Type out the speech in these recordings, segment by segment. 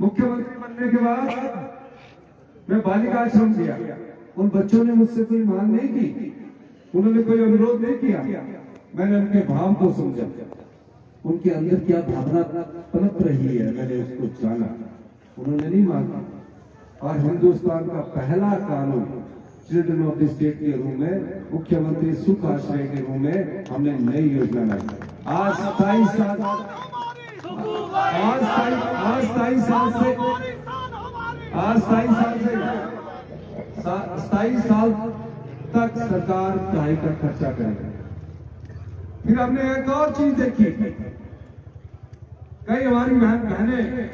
मुख्यमंत्री बनने के बाद मैं बालिका आश्रम गया, उन बच्चों ने मुझसे कोई मांग नहीं की, उन्होंने कोई अनुरोध नहीं किया। मैंने उनके भाव को समझा, उनके अंदर क्या भावना पनप रही है मैंने उसको जाना। उन्होंने नहीं मांगा और हिंदुस्तान का पहला कानून चिल्ड्रन ऑफ द स्टेट के रूप में, मुख्यमंत्री सुख आश्रय के रूप में हमने नई योजना लाई। आज 27 साल तक सरकार पढ़ाई का खर्चा करेगी। फिर हमने एक और चीज देखी, कई हमारी बहनें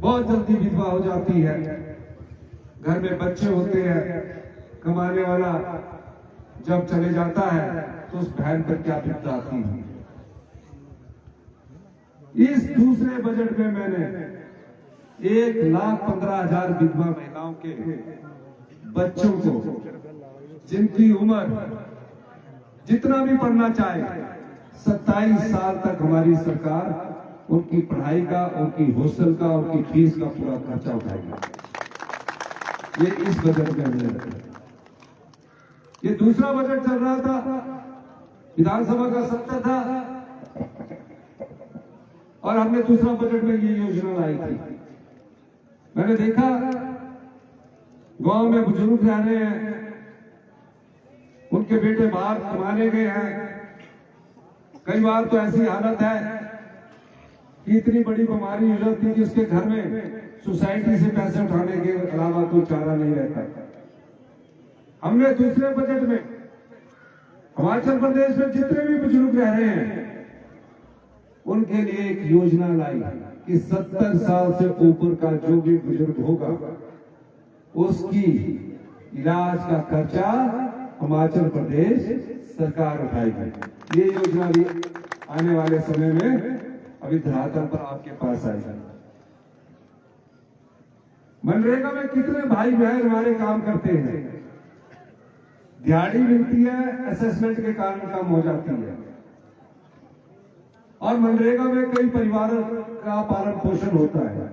बहुत जल्दी विधवा हो जाती है, घर में बच्चे होते हैं, कमाने वाला जब चले जाता है तो उस बहन पर क्या विपदा आती है। इस दूसरे बजट में मैंने 1,15,000 विधवा महिलाओं के बच्चों को, जिनकी उम्र जितना भी पढ़ना चाहे 27 साल तक हमारी सरकार उनकी पढ़ाई का, उनकी हॉस्टल का, उनकी फीस का पूरा खर्चा उठाएगी। ये इस बजट में हमने रखा। ये दूसरा बजट चल रहा था, विधानसभा का सत्र था और हमने दूसरा बजट में ये योजना लाई थी। मैंने देखा गांव में बुजुर्ग रह रहे हैं, उनके बेटे बाहर कमाने गए हैं। कई बार तो ऐसी हालत है कि इतनी बड़ी बीमारी हो जाती है कि उसके घर में सोसाइटी से पैसे उठाने के अलावा कोई चारा नहीं रहता। हमने दूसरे बजट में हिमाचल प्रदेश में जितने भी बुजुर्ग रह रहे हैं उनके लिए एक योजना लाई कि 70 साल से ऊपर का जो भी बुजुर्ग होगा उसकी इलाज का खर्चा हिमाचल प्रदेश सरकार उठाएगी। ये योजना भी आने वाले समय में अभी धरातल पर आपके पास आएगा। मनरेगा में कितने भाई बहन हमारे काम करते हैं, दिहाड़ी मिलती है, असेसमेंट के कारण कम हो जाती है और मनरेगा में कई परिवारों का पालन पोषण होता है।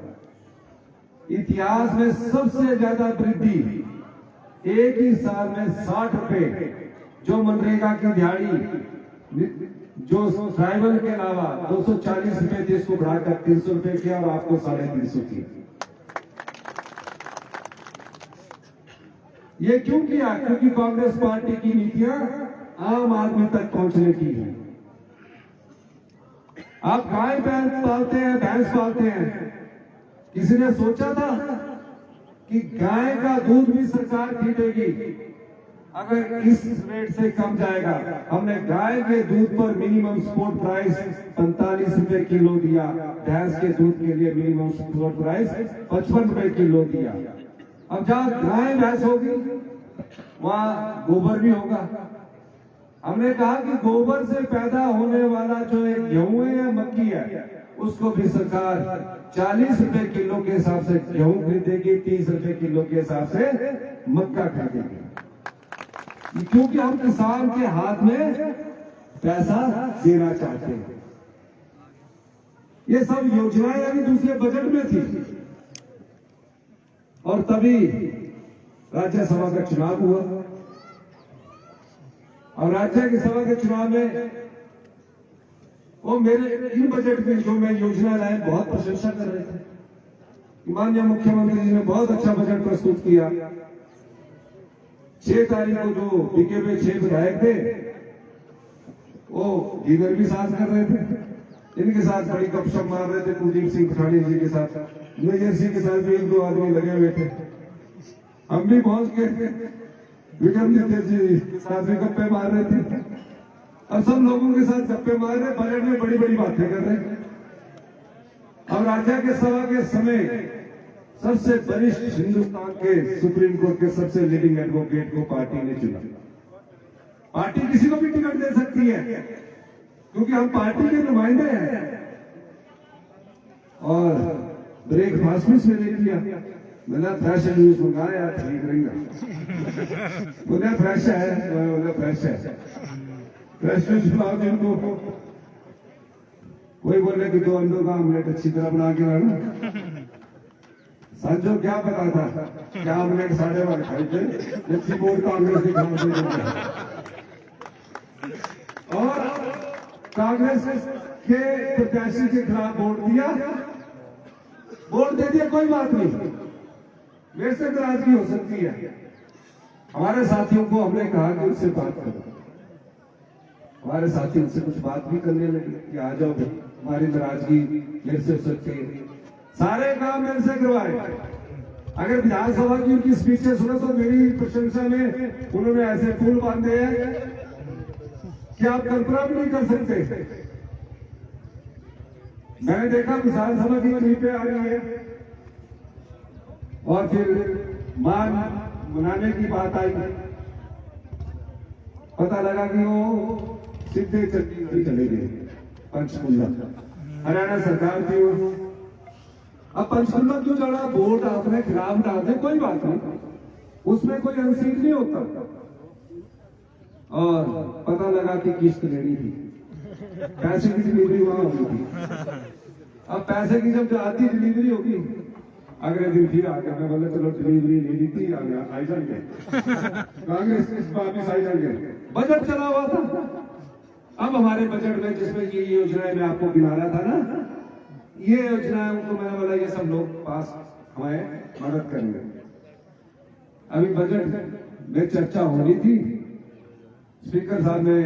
इतिहास में सबसे ज्यादा वृद्धि एक ही साल में 60 रुपए जो मनरेगा की दिहाड़ी जो ट्राइबल के अलावा 240 रुपए थे, इसको बढ़ाकर 300 रुपए किया और आपको 350 किया। ये क्यों किया? क्योंकि कांग्रेस पार्टी की नीतियां आम आदमी तक पहुंचने की है। आप गाय पालते हैं, भैंस पालते हैं, किसी ने सोचा था कि गाय का दूध भी सरकार खरीदेगी अगर इस रेट से कम जाएगा? हमने गाय के दूध पर मिनिमम सपोर्ट प्राइस 45 रुपए किलो दिया, भैंस के दूध के लिए मिनिमम सपोर्ट प्राइस 55 रुपए किलो दिया। अब जहां गाय भैंस होगी वहां गोबर भी होगा। हमने कहा कि गोबर से पैदा होने वाला जो एक गेहूं है या मक्की है उसको भी सरकार 40 रुपए किलो के हिसाब से गेहूं खरीदेगी, 30 रुपए किलो के हिसाब से मक्का खरीदेगी, क्योंकि हम किसान के हाथ में पैसा देना चाहते हैं। ये सब योजनाएं अभी दूसरे बजट में थी और तभी राज्यसभा का चुनाव हुआ और राज्यसभा के चुनाव में वो मेरे इन बजट में जो मैं योजना लाए बहुत प्रशंसा कर रहे थे। माननीय मुख्यमंत्री जी ने बहुत अच्छा बजट प्रस्तुत किया। 6 तारीख को जो बीके में 6 विधायक थे वो इधर भी साथ कर रहे थे, इनके साथ बड़ी गपशप मार रहे थे। कुलदीप सिंह पठानी जी के साथ, मेजर सिंह के साथ भी 1-2 आदमी लगे हुए थे। हम भी पहुंच गए, विक्रमादित्य जी के साथ भी गप्पे मार रहे थे और सब लोगों के साथ गप्पे मार रहे, बजट में बड़ी बड़ी बातें कर रहे। और राज्यसभा के समय सबसे वरिष्ठ हिंदुस्तान के सुप्रीम कोर्ट के सबसे लीडिंग एडवोकेट को पार्टी ने चुना। पार्टी किसी को भी टिकट दे सकती है क्योंकि हम पार्टी के नुमाइंदे हैं। और ब्रेकफास्ट भी मैंने किया, मैंने फ्रेश न्यूज मंगाया, ठीक रहेगा। बोले फ्रेश है, बोले फ्रेश है, फ्रेश न्यूज खिलाओ जिनको। कोई बोले कि 2 अंडों का ऑमलेट अच्छी तरह बना के लाना। संजो क्या पता था क्या ऑमलेट 12.5 खाए थे, जबकि बोर्ड कांग्रेस के खिलाफ। और कांग्रेस के प्रत्याशी के खिलाफ वोट दे दिया, कोई बात नहीं, मेरे से नाराजगी हो सकती है। हमारे साथियों को हमने कहा कि उससे बात करो, हमारे साथी उनसे कुछ बात भी करने लगे कि आ जाओ, हमारी नाराजगी मेरे से हो सकती है। सारे काम मेरे से करवाए। अगर विधानसभा की उनकी स्पीचें सुनो तो मेरी प्रशंसा में उन्होंने ऐसे फूल बांधे हैं कि आप कल्पना भी नहीं कर सकते। मैंने देखा विधानसभा की क्लिपें आ रही है और फिर मान मनाने की बात आई, पता लगा कि वो सीधे चले गए पंचकुला, हरियाणा सरकार थी वो। अब पंचकुला क्यों चढ़ा, वोट आपने खिलाफ डाल दे, कोई बात नहीं, उसमें कोई अनसीट नहीं होता। और पता लगा कि किस्त लेनी थी, पैसे की डिलीवरी वहां होगी थी। अब पैसे की जब आधी डिलीवरी होगी, अगले दिन फिर आ गया, मैं बोले चलो डिलीवरी ले ली थी, आई जाएंगे कांग्रेस वापिस आई जाएंगे। बजट चला हुआ था। अब हमारे बजट में जिसमें ये योजनाएं मैं आपको गिना रहा था ना, ये योजनाएं उनको मैंने बोला ये सब लोग पास हमें मदद करेंगे। अभी बजट में चर्चा होनी थी, स्पीकर साहब ने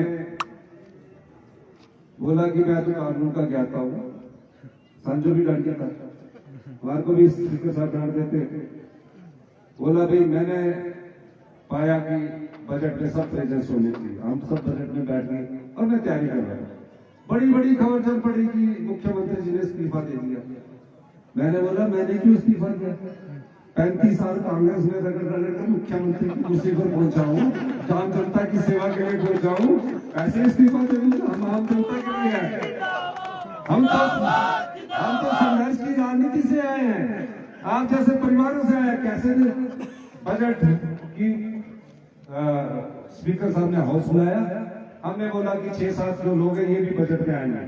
बोला कि मैं तो कानून का ज्ञाता हूं, संजो भी डर गया था, हमारे को भी स्पीकर साहब डांट देते। बोला भाई मैंने पाया कि बजट में सब प्रेजेंस होनी थी, हम सब बजट में बैठ गए और मैं तैयारी कर रहा हूं। बड़ी बड़ी खबर चल पड़ी कि मुख्यमंत्री जी ने इस्तीफा दे दिया। मैंने बोला मैंने क्यों इस्तीफा दिया, 35 साल कांग्रेस में रगड़ रगड़ कर मुख्यमंत्री की कुर्सी पर पहुंचा हूं, आम जनता की सेवा के लिए पहुंचा हूं, ऐसे इस्तीफा दे दूंगा? हम आम जनता के लिए है, हम तो संघर्ष की राजनीति से आए हैं, आप जैसे परिवारों से आए। कैसे बजट की स्पीकर साहब ने हाउस बुलाया, हमने बोला कि 6-7 जो लोग हैं ये भी बजट में आएंगे,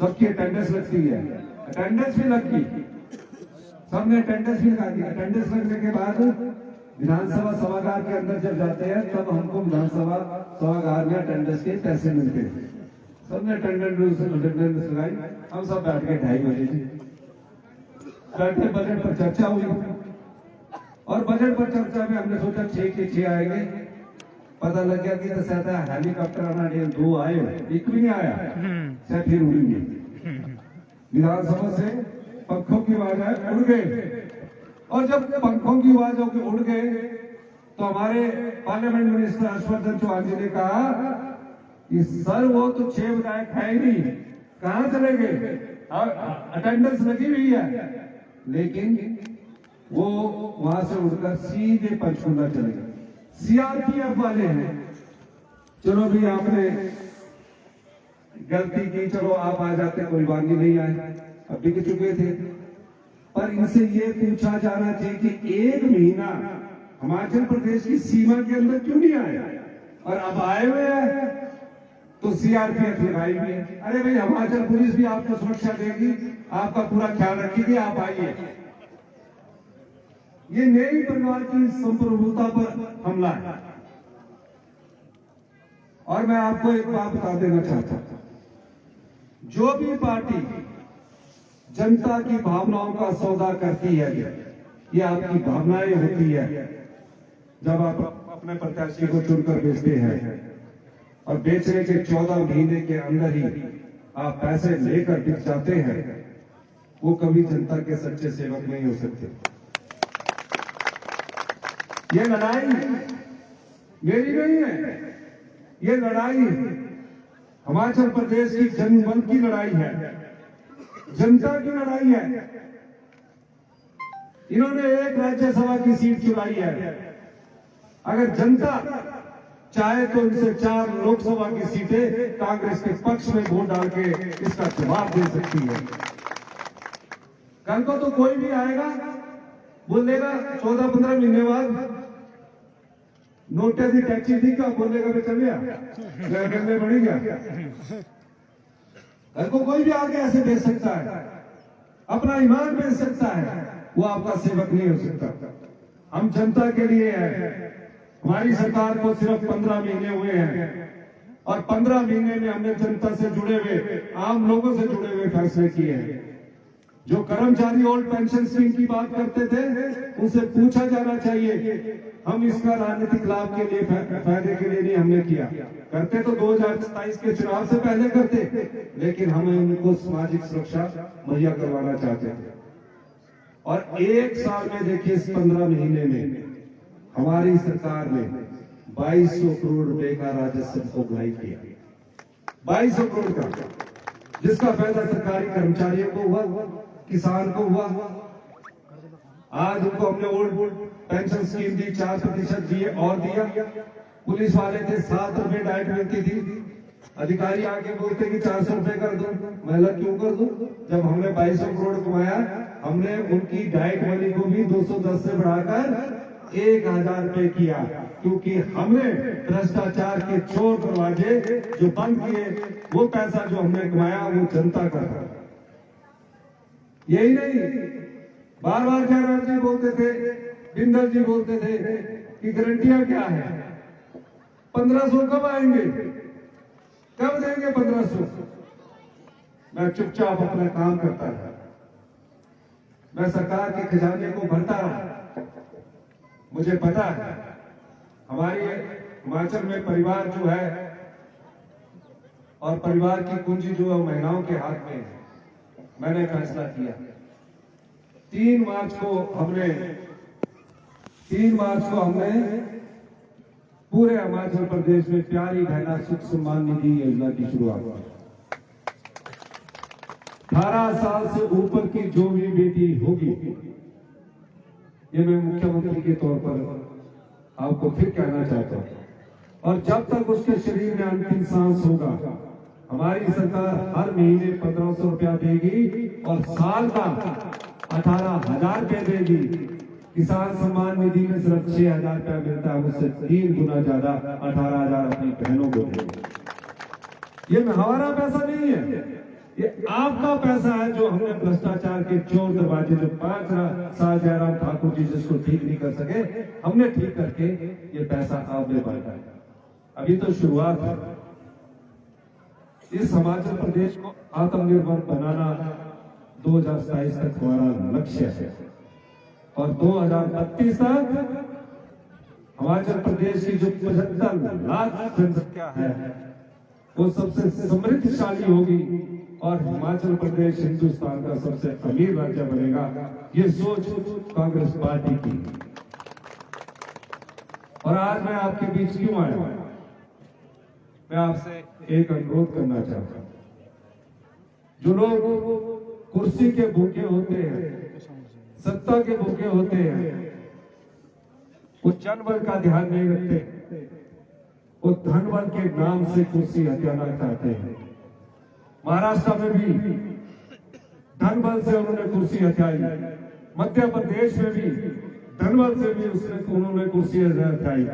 सबकी अटेंडेंस लगती है, अटेंडेंस भी लग गई, सबने अटेंडेंस भी लगा दी। अटेंडेंस लगने के बाद विधानसभा सभागार के अंदर जब जाते हैं तब हमको विधानसभा सभागार में अटेंडेंस के पैसे मिलते हैं। सबने अटेंडेंस लगाई, हम सब बैठ के 2:30 बजे बैठे, बजट पर चर्चा हुई और बजट पर चर्चा में हमने सोचा 6 के 6 आएंगे। पता लग गया कि तो हेलीकॉप्टर आना 2 आए, एक भी नहीं आया, शायद फिर उड़ेंगे। विधानसभा से पंखों की आवाज आए, उड़ गए। और जब पंखों की आवाज होकर उड़ गए तो हमारे पार्लियामेंट मिनिस्टर हर्षवर्धन चौहान जी ने कहा कि सर वो तो 6 विधायक है ही नहीं, कहां चले गए, अटेंडेंस लगी हुई है। लेकिन वो वहां से उड़कर सीधे पंचकुला चले गए। सीआरपीएफ वाले हैं, चलो भी आपने गलती की, चलो आप आ जाते, कोई बात नहीं आए, अब बिक चुके थे। पर इनसे ये पूछा जाना चाहिए कि 1 महीना हिमाचल प्रदेश की सीमा के अंदर क्यों नहीं आए, और अब आए हुए हैं तो सीआरपीएफ लगाई हुई है। अरे भाई हिमाचल पुलिस भी आपको सुरक्षा देगी, आपका पूरा ख्याल रखेगी, आप आइए। ये नई परिवार की संप्रभुता पर हमला है। और मैं आपको एक बात बता देना चाहता हूं, जो भी पार्टी जनता की भावनाओं का सौदा करती है, ये आपकी भावनाएं होती है। जब आप अपने प्रत्याशी को चुनकर बेचते हैं और बेचने के 14 महीने के अंदर ही आप पैसे लेकर बिक जाते हैं, वो कभी जनता के सच्चे सेवक नहीं हो सकते। ये लड़ाई मेरी नहीं है, ये लड़ाई हिमाचल प्रदेश की जनबल की लड़ाई है, जनता की लड़ाई है। इन्होंने एक राज्यसभा की सीट चुराई है, अगर जनता चाहे तो इनसे 4 लोकसभा की सीटें कांग्रेस के पक्ष में वोट डाल के इसका जवाब दे सकती है। कल को तो कोई भी आएगा बोलेगा 14-15 महीने बाद नोटे की टैक्सी थी क्या, बोलेगा मैं चल गया, बढ़ी गया। घर को कोई भी आगे ऐसे बेच सकता है, अपना ईमान बेच सकता है, वो आपका सेवक नहीं हो सकता। हम जनता के लिए है। हमारी सरकार को सिर्फ 15 महीने हुए हैं और 15 महीने में हमने जनता से जुड़े हुए, आम लोगों से जुड़े हुए फैसले किए हैं। जो कर्मचारी ओल्ड पेंशन स्कीम की बात करते थे, उनसे पूछा जाना चाहिए, हम इसका राजनीतिक लाभ के लिए, फायदे के लिए नहीं हमने किया। करते तो 2027 के चुनाव से पहले करते, लेकिन हमें उनको सामाजिक सुरक्षा मुहैया करवाना चाहते थे। और एक साल में देखिए, इस 15 महीने में हमारी सरकार ने 2200 करोड़ रुपए का राजस्व को अप्लाई किया। 2200 करोड़ का, जिसका फायदा सरकारी कर्मचारियों को हुआ, किसान को हुआ। आज उनको हमने ओल्ड पेंशन स्कीम दी, 4% दिए और दिया। पुलिस वाले थे 7 रुपए डाइट मिलती थी, अधिकारी आके बोलते कि 400 रुपए कर दो। महिला क्यों कर दो? जब हमने 2200 करोड़ कमाया, हमने उनकी डाइट मनी को भी 210 से बढ़ाकर 1000 रुपए किया, क्योंकि हमने भ्रष्टाचार के चोर दरवाजे जो बंद किए, वो पैसा जो हमने कमाया वो जनता का था। यही नहीं, बार बार जयराम जी बोलते थे, बिंदल जी बोलते थे कि गारंटियां क्या है, 1500 कब आएंगे, कब देंगे 1500? मैं चुपचाप अपना काम करता रहा, मैं सरकार के खजाने को भरता रहा। मुझे पता है हमारी हिमाचल में परिवार जो है और परिवार की पूंजी जो है महिलाओं के हाथ में है। मैंने फैसला किया 3 मार्च को हमने पूरे हिमाचल प्रदेश में प्यारी बहना सुख सम्मान निधि योजना की शुरुआत की। 18 साल से ऊपर की जो भी बेटी होगी, ये मैं मुख्यमंत्री के तौर पर आपको फिर कहना चाहता हूं, और जब तक उसके शरीर में अंतिम सांस होगा, हमारी सरकार हर महीने 1500 रुपया देगी और साल का 18,000 रुपये देगी। किसान सम्मान निधि में सिर्फ 6,000 रुपया मिलता है, उससे 3 गुना ज्यादा 18,000 अपनी बहनों को देंगे। ये हमारा पैसा नहीं है, ये आपका पैसा है, जो हमने भ्रष्टाचार के चोर दरवाजे जो 5 साल जयराम ठाकुर जी जिसको ठीक नहीं कर सके, हमने ठीक करके ये पैसा आपने बांटा है। अभी तो शुरुआत है। इस हिमाचल प्रदेश को आत्मनिर्भर बनाना 2027 तक हमारा लक्ष्य है, और 2032 तक हिमाचल प्रदेश की जो 75 लाख जनसंख्या है वो सबसे समृद्धशाली होगी और हिमाचल प्रदेश हिंदुस्तान का सबसे अमीर राज्य बनेगा। ये सोच कांग्रेस पार्टी की। और आज मैं आपके बीच क्यों आया? मैं आपसे एक अनुरोध करना चाहता हूं। जो लोग कुर्सी के भूखे होते हैं, सत्ता के भूखे होते हैं, वो जनबल का ध्यान नहीं रखते, वो धनबल के नाम से कुर्सी हथियाना चाहते हैं। महाराष्ट्र में भी धनबल से उन्होंने कुर्सी हथियाई, मध्य प्रदेश में भी धनबल से भी उन्होंने कुर्सी हथियाई,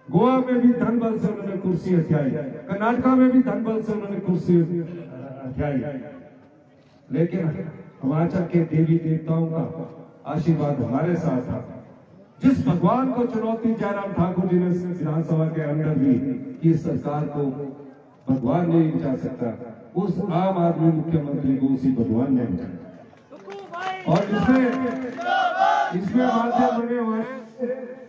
गोवा में भी धनबल से उन्होंने कुर्सी हथियाई, कर्नाटक में भी धनबल से उन्होंने कुर्सी हथियाई। लेकिन हिमाचल के देवी देवताओं का आशीर्वाद हमारे साथ था। जिस भगवान को चुनौती जयराम ठाकुर जी ने विधानसभा के अंदर भी कि सरकार को भगवान नहीं बचा सकता, उस आम आदमी मुख्यमंत्री को उसी भगवान ने बचाया। और इसमें माध्यम बने हमारे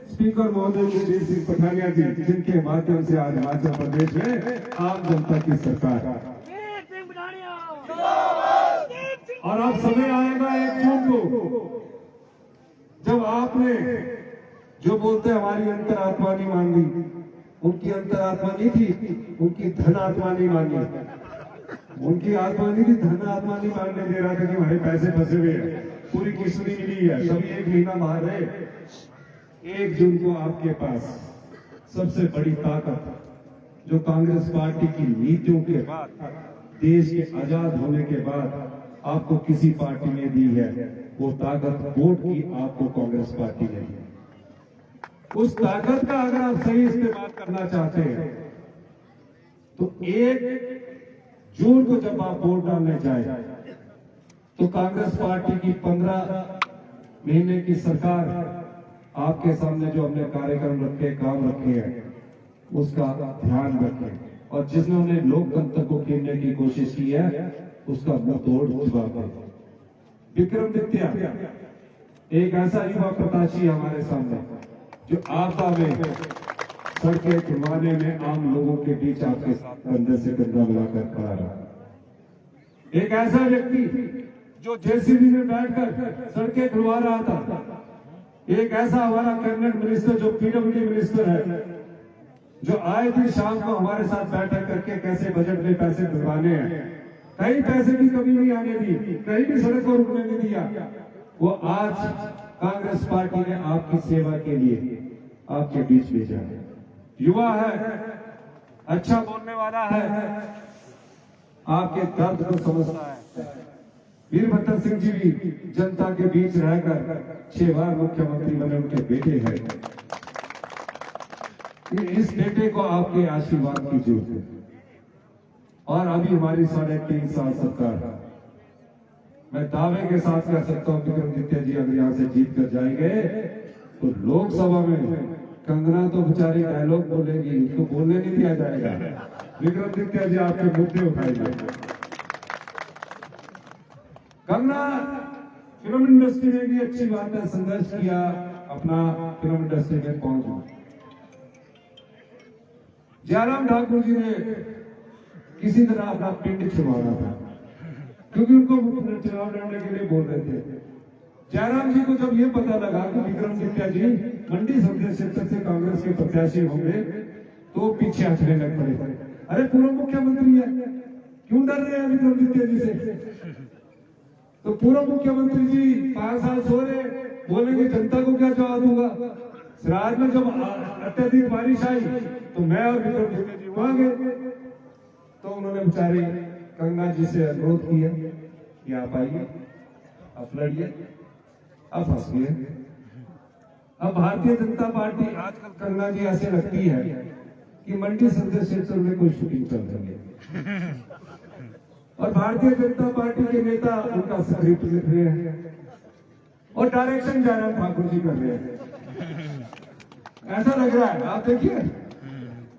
स्पीकर महोदय कुलदीप सिंह पठानिया जी, जिनके माध्यम से आज हिमाचल प्रदेश में आम जनता की सरकार। और अब समय आएगा 1 जून को, जब आपने जो बोलते हमारी अंतरात्मा नहीं मान ली, उनकी अंतरात्मा नहीं थी, उनकी धन आत्मा नहीं मानी, उनकी आत्मा नहीं थी, धन आत्मा नहीं मानने दे रहा था कि हमारे पैसे फंसे हुए हैं, पूरी किस्ती मिली है, सभी 1 महीना बाहर रहे। 1 जून को आपके पास सबसे बड़ी ताकत जो कांग्रेस पार्टी की नीतियों के बाद, देश के आजाद होने के बाद आपको किसी पार्टी ने दी है, वो ताकत वोट की आपको कांग्रेस पार्टी ने दी। उस ताकत का अगर आप सही इस्तेमाल करना चाहते हैं तो 1 जून को जब आप वोट डालने जाए तो कांग्रेस पार्टी की 15 महीने की सरकार आपके सामने जो हमने कार्यक्रम रखे, काम रखे हैं, उसका ध्यान रखें और जिन्होंने लोकतंत्र को कीनने की कोशिश की है उसका मुंह तोड़ जवाब दें। विक्रमादित्य एक ऐसा युवा प्रत्याशी हमारे सामने जो आपदा में सड़कें खुलवाने में आम लोगों के बीच आपके साथ कंधे से कंधा मिलाकर खड़ा रहा। एक ऐसा व्यक्ति जो जेसीबी में बैठकर सड़कें खुलवा रहा था। एक ऐसा हमारा कैबिनेट मिनिस्टर जो पीडब्ल्यूडी मिनिस्टर है, जो आए दिन शाम को हमारे साथ बैठक करके कैसे बजट में पैसे खुलवाने हैं, कहीं पैसे की कमी नहीं आने दी, कहीं भी सड़क को रुकने नहीं दिया। वो आज कांग्रेस पार्टी ने आपकी सेवा के लिए आपके बीच भेजा है। युवा है, अच्छा बोलने वाला है, आपके दर्द को समझता है। वीरभद्र सिंह जी भी जनता के बीच रहकर 6 बार मुख्यमंत्री बने, उनके बेटे हैं। इस बेटे को आपके आशीर्वाद की जरूरत है। और अभी हमारी 3.5 साल सरकार, मैं दावे के साथ कह सकता हूं विक्रमादित्य जी अगर यहां से जीत कर जाएंगे तो लोकसभा में कंगना तो बेचारी डायलॉग बोलेगी, उसको बोलने नहीं दिया जाएगा। विक्रमादित्य जी आपके मुद्दे उठाएंगे। कंगना फिल्म इंडस्ट्री में भी अच्छी बात है, संघर्ष किया, अपना फिल्म इंडस्ट्री में पहुंचा। जयराम ठाकुर जी ने किसी तरह अपना पिंड छुड़वाना था क्योंकि उनको चुनाव लड़ने के लिए बोल रहे थे। जयराम जी को जब ये पता लगा कि विक्रमादित्य जी मंडी संसदीय क्षेत्र से कांग्रेस के प्रत्याशी होंगे तो पीछे हटने लग पड़े। अरे पूर्व मुख्यमंत्री है, क्यों डर रहे हैं विक्रमादित्य जी से? तो पूर्व मुख्यमंत्री जी 5 साल सो रहे, बोलेंगे जनता को क्या जवाब दूंगा। सिराज में जब अत्यधिक बारिश आई तो मैं और विक्रमादित्य जी वहां गए तो उन्होंने बेचारे कंगना जी से अनुरोध किया कि आप आइए, आप लड़िए, आप हंसिए। अब भारतीय जनता पार्टी आजकल कंगना जी ऐसे लगती है कि मंडी संसदीय क्षेत्र में कोई शूटिंग चल रही है और भारतीय जनता पार्टी के नेता उनका स्क्रिप्ट लिख रहे हैं और डायरेक्शन जयराम ठाकुर जी कर रहे हैं। ऐसा लग रहा है, आप देखिए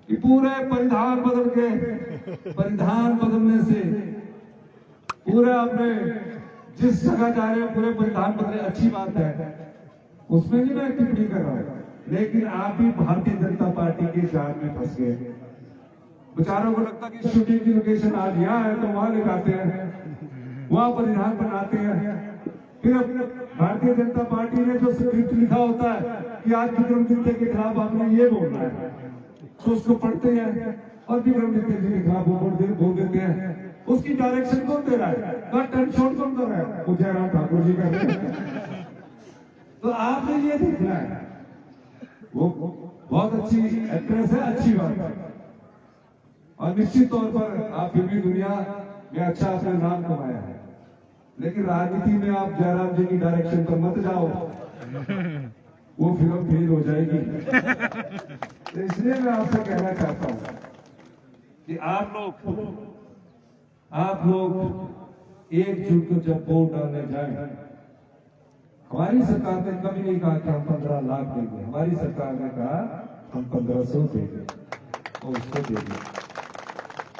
कि पूरे परिधान बदल के, परिधान बदलने से पूरा अपने जिस जगह जा रहे हैं पूरे परिधान बदले, अच्छी बात है, उसमें भी मैं टिप्पणी कर रहा हूं, लेकिन आप भी भारतीय जनता पार्टी के जाल में फंस गए। बेचारों को लगता कि शूटिंग की लोकेशन आज यहाँ है तो वहां लगाते हैं, वहां परिधान बनाते हैं। फिर भारतीय जनता पार्टी ने जो स्क्रिप्ट लिखा होता है कि आज विक्रमादित्य के खिलाफ आपने ये बोलना है तो उसको पढ़ते हैं और विक्रमादित्य जी के खिलाफ बोल देते हैं। उसकी डायरेक्शन कौन दे रहा है, कट एंड शॉट कौन कर रहा है? वो जयराम ठाकुर जी कर रहे हैं। तो आपने ये देखना है, वो बहुत अच्छी एक्ट्रेस है, अच्छी बात है और निश्चित तौर पर आप फिल्मी दुनिया में अच्छा अपना नाम कमाया है, लेकिन राजनीति में आप जयराम जी की डायरेक्शन पर मत जाओ, वो फिल्म फेल हो जाएगी। तो इसलिए मैं आपसे कहना चाहता हूं कि आप लोग एकजुट को जब वोट डालने जाए, हमारी सरकार ने कभी नहीं कहा कि हम 15 लाख देंगे, हमारी सरकार ने कहा हम 1500 देंगे और उसको देंगे।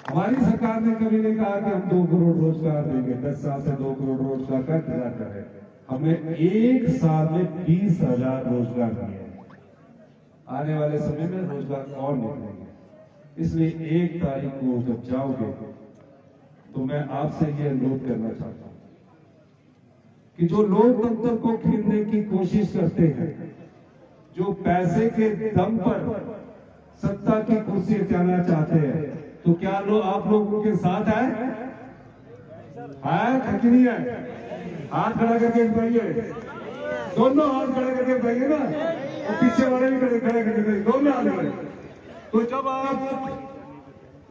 हमारी सरकार ने कभी नहीं कहा कि हम 2 करोड़ रोजगार देंगे, 10 साल से 2 करोड़ रोजगार का इंतजार कर रहे हैं। हमने 1 साल में 20,000 रोजगार दिए। आने वाले समय में रोजगार और निकलेंगे। इसलिए 1 तारीख को जब जाओगे तो मैं आपसे ये अनुरोध करना चाहता हूं कि जो लोकतंत्र को छीनने की कोशिश करते हैं, जो पैसे के दम पर सत्ता की कुर्सी जाना चाहते हैं, तो क्या आप लोग उनके साथ है कि नहीं है? हाथ खड़ा करके बताइए, दोनों हाथ खड़ा करके बताइए ना, और पीछे वाले भी खड़े करके बताइए, दोनों हाथ खड़े। तो जब आप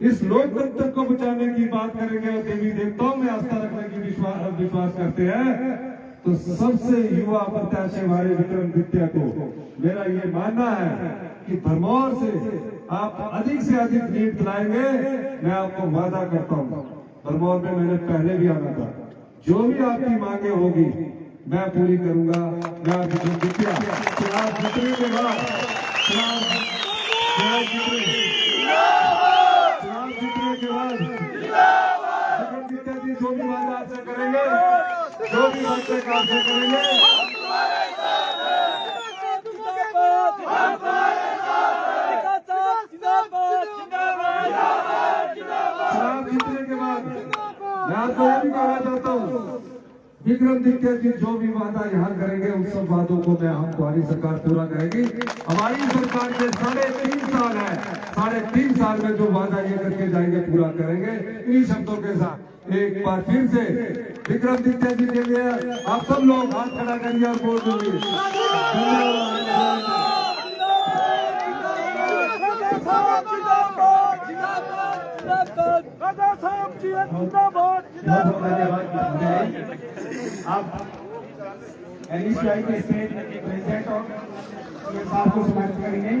इस लोकतंत्र को बचाने की बात करेंगे और देवी देवताओं में आस्था रखने की विश्वास करते हैं, तो सबसे युवा प्रत्याशी हमारे विक्रमादित्य को मेरा ये मानना है कि भरमौर से आप अधिक से अधिक लीड दिलाएंगे। मैं आपको वादा करता हूं भरमौर में मैंने पहले भी आना था। जो भी आपकी मांगे होगी मैं पूरी करूंगा। मैं आपको चुनाव जीतने के बाद चुनाव जीतने के बाद जी जो भी वादा आपसे करेंगे, जो भी वादे आपसे करेंगे, चुनाव जीतने के बाद मैं आपको ये भी कहना चाहता हूँ, विक्रमादित्य जी जो भी वादा यहाँ करेंगे उन सब वादों को मैं हमारी सरकार पूरा करेगी। हमारी सरकार के 3.5 साल है, 3.5 साल में जो वादा ये करके जाएंगे पूरा करेंगे। इन्हीं शब्दों के साथ एक बार फिर से विक्रमादित्य जी के लिए आप सब लोग हाथ खड़ा करिए और बोल दीजिए आप NSUI के स्टेट प्रेसिडेंट और साहब को सम्मानित करेंगे।